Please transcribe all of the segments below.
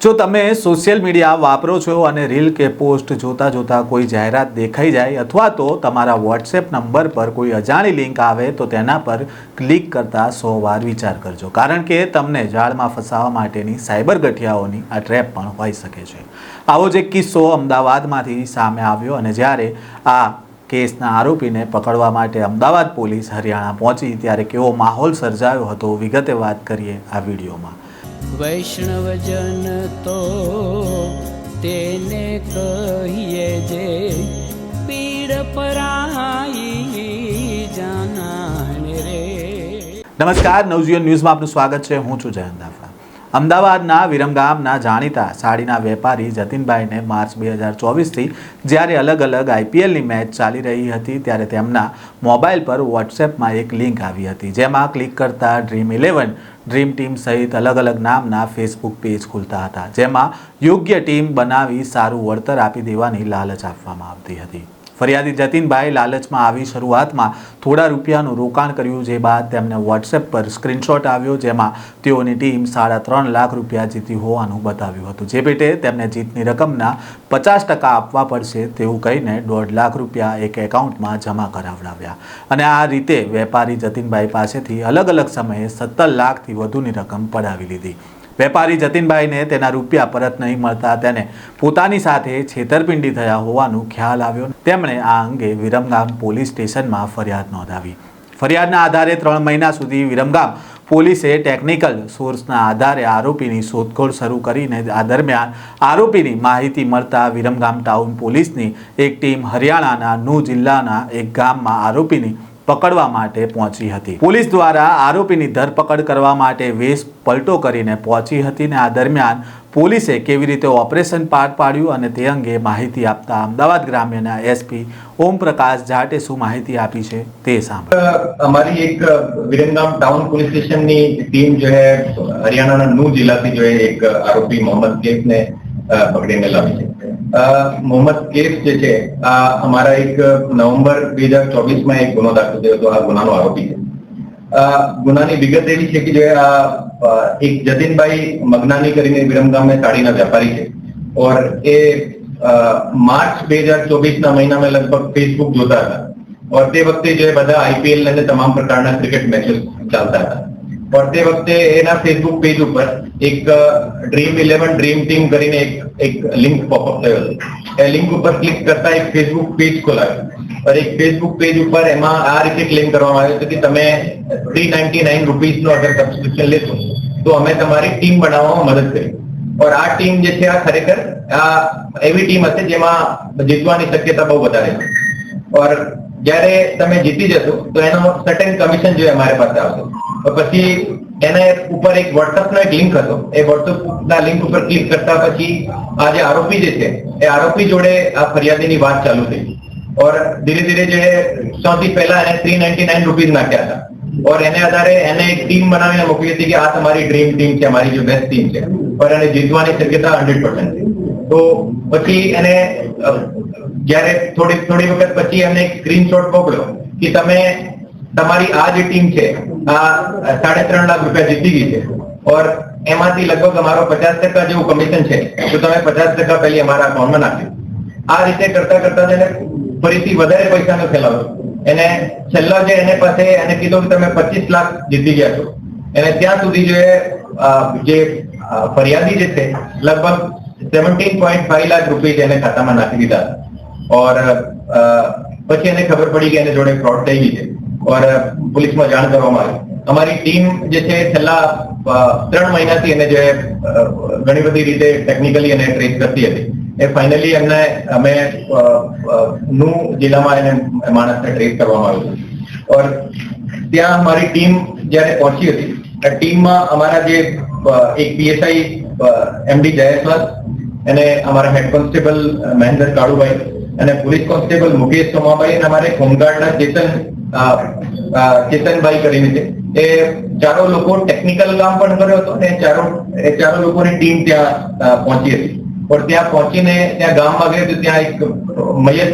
જો તમે social media વાપરો છો અને રીલ કે પોસ્ટ જોતા જોતા કોઈ જાહેરાત દેખાઈ જાય અથવા તો તમારા વોટ્સએપ નંબર પર કોઈ અજાણી લિંક આવે તો તેના પર ક્લિક કરતા 100 વાર વિચાર કરજો, કારણ કે તમને જાળમાં ફસાવવા માટેની સાયબર ગઠિયાઓની આ ટ્રેપ પણ હોઈ શકે છે। આવો જ એક કિસ્સો અમદાવાદમાંથી સામે આવ્યો અને જ્યારે આ કેસના આરોપીને પકડવા માટે અમદાવાદ પોલીસ હરિયાણા પહોંચી ત્યારે કેવો માહોલ સર્જાયો હતો, વિગતે વાત કરીએ આ વિડીયોમાં। વૈષ્ણવજન તો તેને કહીએ જે પીડ પરાઈ જાનાને રે। નમસ્કાર, નવજીવન ન્યૂઝમાં આપનું સ્વાગત છે। હું છું જયંત દાફા। અમદાવાદના વિરમગામના જાણીતા સાડીના વેપારી જતીનભાઈને માર્ચ 2024થી જ્યારે અલગ અલગ આઈપીએલની મેચ ચાલી રહી હતી ત્યારે તેમના મોબાઈલ પર વોટ્સએપમાં એક લિંક આવી હતી, જેમાં ક્લિક કરતા Dream11, ડ્રીમ ટીમ સહિત અલગ અલગ નામના ફેસબુક પેજ ખુલતા હતા, જેમાં યોગ્ય ટીમ બનાવી સારું વળતર આપી દેવાની લાલચ આપવામાં આવતી હતી। ફરિયાદી જતીનભાઈ લાલચમાં આવી શરૂઆતમાં થોડા રૂપિયાનું રોકાણ કર્યું, જે બાદ તેમને વોટ્સએપ પર સ્ક્રીનશોટ આવ્યો જેમાં તેઓની ટીમ 3.5 લાખ રૂપિયા જીતી હોવાનું બતાવ્યું હતું, જે પેટે તેમને જીતની રકમના 50% આપવા પડશે તેવું કહીને 1.5 લાખ રૂપિયા એક એકાઉન્ટમાં જમા કરાવડાવ્યા અને આ રીતે વેપારી જતીનભાઈ પાસેથી અલગ અલગ સમયે 17 લાખથી વધુની રકમ પડાવી લીધી। વેપારી જતીનભાઈને તેના રૂપિયા પરત નહીં મળતા તેને પોતાની સાથે છેતરપિંડી થયા હોવાનું ખ્યાલ આવ્યો। તેમણે આ અંગે વિરમગામ પોલીસ સ્ટેશનમાં ફરિયાદ નોંધાવી। ફરિયાદના આધારે 3 મહિના સુધી વિરમગામ પોલીસે ટેકનિકલ સોર્સના આધારે આરોપીની શોધખોળ શરૂ કરીને આ દરમિયાન આરોપીની માહિતી મળતા વિરમગામ ટાઉન પોલીસની એક ટીમ હરિયાણાના નૂ જિલ્લાના એક ગામમાં આરોપીની પકડવા માટે પહોંચી હતી। પોલીસ દ્વારા આરોપીની ધરપકડ કરવા માટે વેશ પલટો કરીને પહોંચી હતી અને આ દરમિયાન પોલીસે કેવી રીતે ઓપરેશન પાર પાડ્યું અને તે અંગે માહિતી આપતા અમદાવાદ ગ્રામ્યના એસપી ઓમ પ્રકાશ જાટે શું માહિતી આપી છે તે સાંભળો। हमारी एक विरमगाम टाउन पुलिस स्टेशन की टीम जो है हरियाणा नू जिला से जो है एक आरोपी मोहम्मद केस ने पकड़ने लावी है। मोहम्मद केस જે છે આ અમારા એક નવેમ્બર 2024 માં એક ગુનો દાખલ થયો હતો। આ ગુનાનો આરોપી છે। ગુનાની વિગત એવી છે કે જો આ એક જતીનભાઈ મગનાની કરીને વિરમગામ में સાડીના વેપારી છે और એ માર્ચ 2024 ના મહિનામાં લગભગ ફેસબુક જોતા હતા और તે વખતે જે બધા આઈપીએલ અને તમામ પ્રકારના ક્રિકેટ મેચો ચાલતા હતા और તે વખતે એના ફેસબુક પેજ ઉપર એક Dream11 ડ્રીમ ટીમ કરીને એક લિંક પોપઅપ થયો હતો। એ લિંક ઉપર ક્લિક કરતા એક ફેસબુક પેજ ખોલાયો और એક ફેસબુક પેજ ઉપર એમાં આ રીતે ક્લેમ કરવામાં આવ્યો હતો કે તમે 399 રૂપીસ નો અગર સબસ્ક્રિપ્શન લેશો તો અમે તમારી ટીમ બનાવવામાં મદદ કરી और આ ટીમ જે છે આ ખરેખર આ એવી ટીમ હશે જેમાં જીતવાની શક્યતા બહુ વધારે છે और જ્યારે તમે જીતી જશો તો એનો સર્ટેન કમિશન જો અમારી પાસે આવશે। પછી એને ઉપર એક WhatsApp નો એક લિંક હતો, એ WhatsApp ના લિંક ઉપર ક્લિક કરતા પછી આ જે આરોપી જે છે એ આરોપી જોડે આ ફરિયાદીની વાત ચાલુ થઈ और ધીરે ધીરે જે સૌથી પહેલા એને 399 રૂપીસ નાખ્યા હતા और એને આધારે એને એક ટીમ બનાવીને મોકલી હતી કે આ તમારી ડ્રીમ ટીમ છે, અમારી જો બેસ્ટ ટીમ છે और એને જીતવાની શક્યતા 100% છે। તો પછી એને જ્યારે થોડી વખત પછી એમને એક સ્ક્રીનશોટ મોકલ્યો કે તમે તમારી આ જે ટીમ છે આ 3.5 લાખ રૂપિયા જીતી ગઈ છે और એમાંથી લગભગ અમારો 50% જેવું કમિશન છે તો તમે 50% પહેલી અમારા અકાઉન્ટમાં નાખ્યું। આ રીતે કરતા કરતા એને ફરીથી વધારે પૈસાનો ફેલાવો એને છેલ્લા જે એને પાસે એને કીધું કે તમે 25 લાખ જીતી ગયા છો। એને ત્યાં સુધી જે ફરિયાદી જે છે લગભગ 17.5 લાખ રૂપિયા એને ખાતામાં નાખી દીધા और પછી એને ખબર પડી કે એને જોડે ફ્રોડ થઈ ગઈ છે और પોલીસમાં જાણ કરવામાં આવી। અમારી ટીમ જે છે છેલ્લા 3 મહિનાથી એને જે ઘણી બધી રીતે ટેકનિકલી એને ટ્રેસ કરતી હતી એ ફાઇનલી એમને અમે નૂ જિલ્લામાં એને માણસને ટ્રેસ કરવામાં આવ્યું और ત્યાં અમારી ટીમ જ્યારે પહોંચી હતી ટીમમાં અમારા જે એક પીએસઆઈ એમડી જયેશલાલ એને અમારા હેડ કોન્સ્ટેબલ મહેન્દ્ર કાળુભાઈ અને પોલીસ કોન્સ્ટેબલ મુકેશ સોમાભાઈ અને અમારે હોમગાર્ડના ચેતનભાઈ કરીને છે એ ચારો લોકો ટેકનિકલ કામ પણ કર્યો હતો અને ચારો લોકોની ટીમ ત્યાં પહોંચી હતી और ત્યાં પહોંચીને ત્યાં ગામમાં ગઈ તો ત્યાં એક મયત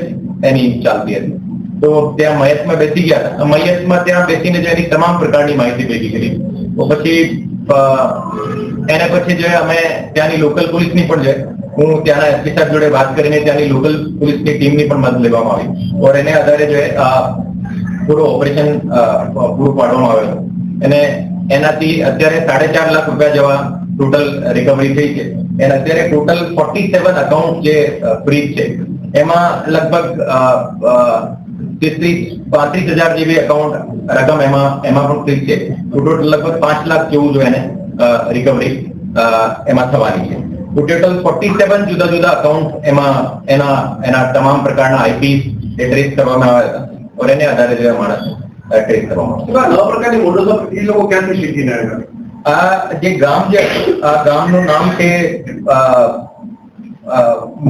એની ચાલતી હતી તો ત્યાં મયતમાં બેસી ગયા હતા। મયતમાં ત્યાં બેસીને જે એની તમામ પ્રકારની માહિતી ભેગી કરી તો પછી એના પછી જે અમે ત્યાંની લોકલ પોલીસની પણ છે, હું ત્યાંના એસપી સાહેબ જોડે વાત કરીને ત્યાંની લોકલ પોલીસની ટીમની પણ મદદ લેવામાં આવી ઓર એને આધારે જે પૂરો ઓપરેશન પૂરું પાડવામાં આવ્યો અને એનાથી અત્યારે 4.5 લાખ રૂપિયા જેવા ટોટલ રિકવરી થઈ છે અને અત્યારે ટોટલ 47 અકાઉન્ટ જે ફ્રીઝ છે એમાં લગભગ 35,000 જેવી અકાઉન્ટ રકમ એમાં પણ ફ્રીઝ છે. ટોટલ લગભગ 5 લાખ જેવું જો એને રિકવરી એમાં થવાની છે. ટોટલ 47 જુદા જુદા અકાઉન્ટ એમાં એના તમામ પ્રકારના આઈપી ટ્રેસ કરવામાં આવ્યા और એને આધારે જે માણસ ટ્રેસ કરવામાં આવ્યા. નવા પ્રકારની મોડલ એ લોકો ક્યાંથી શીખીને આવ્યા? આ જે ગામ છે, આ ગામનું નામ છે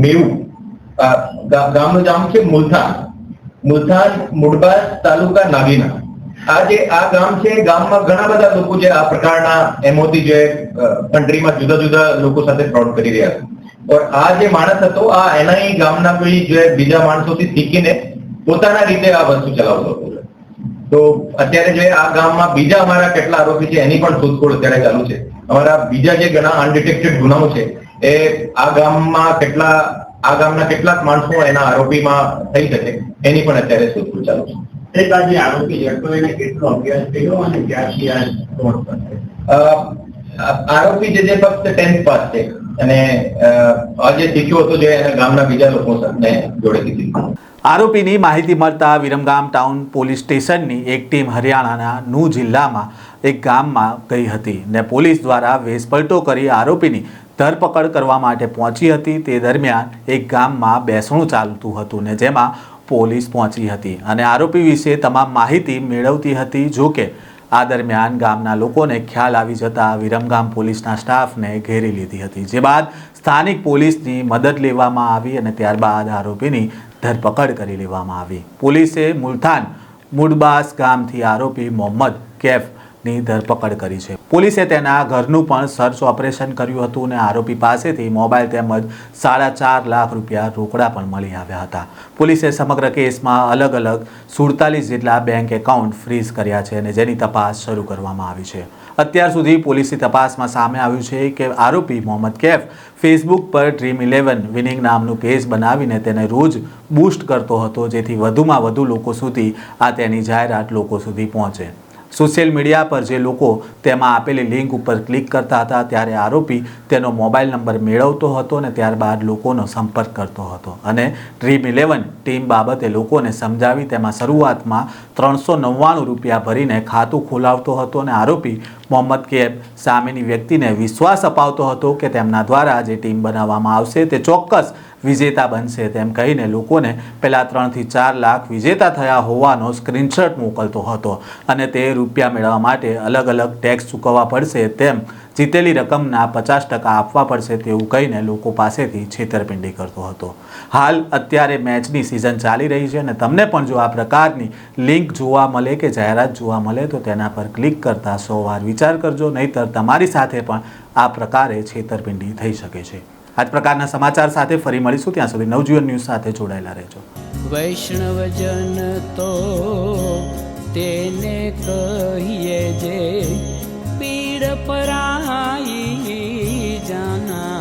મેરુ. ગામનું નામ છે મુલથાન મુડબાસ તાલુકા નાગીના. આ ગામ છે, ગામમાં ઘણા બધા લોકો જે આ પ્રકારના એમઓથી જે કન્ટ્રીમાં જુદા જુદા લોકો સાથે ફ્રોડ કરી રહ્યા છે. ઓર આ જે માણસ હતો આ એના ગામના કોઈ જે બીજા માણસોથી શીખીને પોતાના રીતે આ વસ્તુ ચલાવતો હતો. તો અત્યારે જે આ ગામમાં બીજા અમારા કેટલા આરોપી છે એની પણ શોધખોળ અત્યારે ચાલુ છે. અમારા બીજા જે ઘણા અનડિટેક્ટેડ ગુનાઓ છે એ આ ગામના કેટલાક માણસો એના આરોપીમાં થઈ શકે એની પણ અત્યારે શોધખોળ ચાલુ છે. એક આ જે આરોપી હતો એને કેટલો અભ્યાસ કર્યો અને ક્યાંથી આ ફ્રોડ કરશે? આરોપી જે ફક્ત 10th પાસ છે અને આ જે શીખ્યો હતો જે એના ગામના બીજા લોકો સાથે જોડેથી શીખ્યો. આરોપીની માહિતી મળતા વિરમગામ ટાઉન પોલીસ સ્ટેશનની એક ટીમ હરિયાણાના નૂ જિલ્લામાં એક ગામમાં ગઈ હતી ને પોલીસ દ્વારા વેશપલટો કરી આરોપીની ધરપકડ કરવા માટે પહોંચી હતી. તે દરમિયાન એક ગામમાં બેસણું ચાલતું હતું ને જેમાં પોલીસ પહોંચી હતી અને આરોપી વિશે તમામ માહિતી મેળવતી હતી. જોકે આ દરમિયાન ગામના લોકોને ખ્યાલ આવી જતા વિરમગામ પોલીસના સ્ટાફને ઘેરી લીધી હતી, જે બાદ સ્થાનિક પોલીસની મદદ લેવામાં આવી અને ત્યારબાદ આરોપીની ધરપકડ કરી લેવામાં આવી. પોલીસે મુલથાન મુડબાસ ગામથી આરોપી મોહમ્મદ કેફની ધરપકડ કરી છે. પોલીસે તેના ઘરનું પણ સર્ચ ઓપરેશન કર્યું હતું અને આરોપી પાસેથી મોબાઈલ તેમજ 4.5 લાખ રૂપિયા રોકડા પણ મળી આવ્યા હતા. પોલીસે સમગ્ર કેસમાં અલગ અલગ 47 જેટલા બેંક એકાઉન્ટ ફ્રીઝ કર્યા છે અને જેની તપાસ શરૂ કરવામાં આવી છે. અત્યાર સુધી પોલીસની તપાસમાં સામે આવ્યું છે કે આરોપી મોહમ્મદ કેફ ફેસબુક પર Dream11 વિનિંગ નામનું પેજ બનાવીને તેને રોજ બૂસ્ટ કરતો હતો, જેથી વધુમાં વધુ લોકો સુધી આ તેની જાહેરાત લોકો સુધી પહોંચે. સોશિયલ મીડિયા પર જે લોકો તેમાં આપેલી લિંક ઉપર ક્લિક કરતા હતા ત્યારે આરોપી તેનો મોબાઈલ નંબર મેળવતો હતો અને ત્યારબાદ લોકોનો સંપર્ક કરતો હતો અને Dream11 ટીમ બાબતે લોકોને સમજાવી તેમાં શરૂઆતમાં 399 રૂપિયા ભરીને ખાતું ખોલાવતો હતો અને આરોપી મોહમ્મદ કેફ સામેની વ્યક્તિને વિશ્વાસ અપાવતો હતો કે તેમના દ્વારા જે ટીમ બનાવવામાં આવશે તે ચોક્કસ વિજેતા બનશે તેમ કહીને લોકોને પહેલાં 3 થી 4 લાખ વિજેતા થયા હોવાનો સ્ક્રીનશોટ મોકલતો હતો અને તે રૂપિયા મેળવવા માટે અલગ અલગ ટેક્સ ચૂકવવા પડશે તેમ જીતેલી રકમના 50% આપવા પડશે તેવું કહીને લોકો પાસેથી છેતરપિંડી કરતો હતો. હાલ અત્યારે મેચની સિઝન ચાલી રહી છે અને તમને પણ જો આ પ્રકારની લિંક જોવા મળે કે જાહેરાત જોવા મળે તો તેના પર ક્લિક કરતા 100 વાર વિચાર કરજો, નહીંતર તમારી સાથે પણ આ પ્રકારે છેતરપિંડી થઈ શકે છે. આ જ પ્રકારના સમાચાર સાથે ફરી મળીશું. ત્યાં સુધી નવજીવન ન્યૂઝ સાથે જોડાયેલા રહેજો. વૈષ્ણવજન તો તેને કહીએ જે પીડ પરાઈ જાના.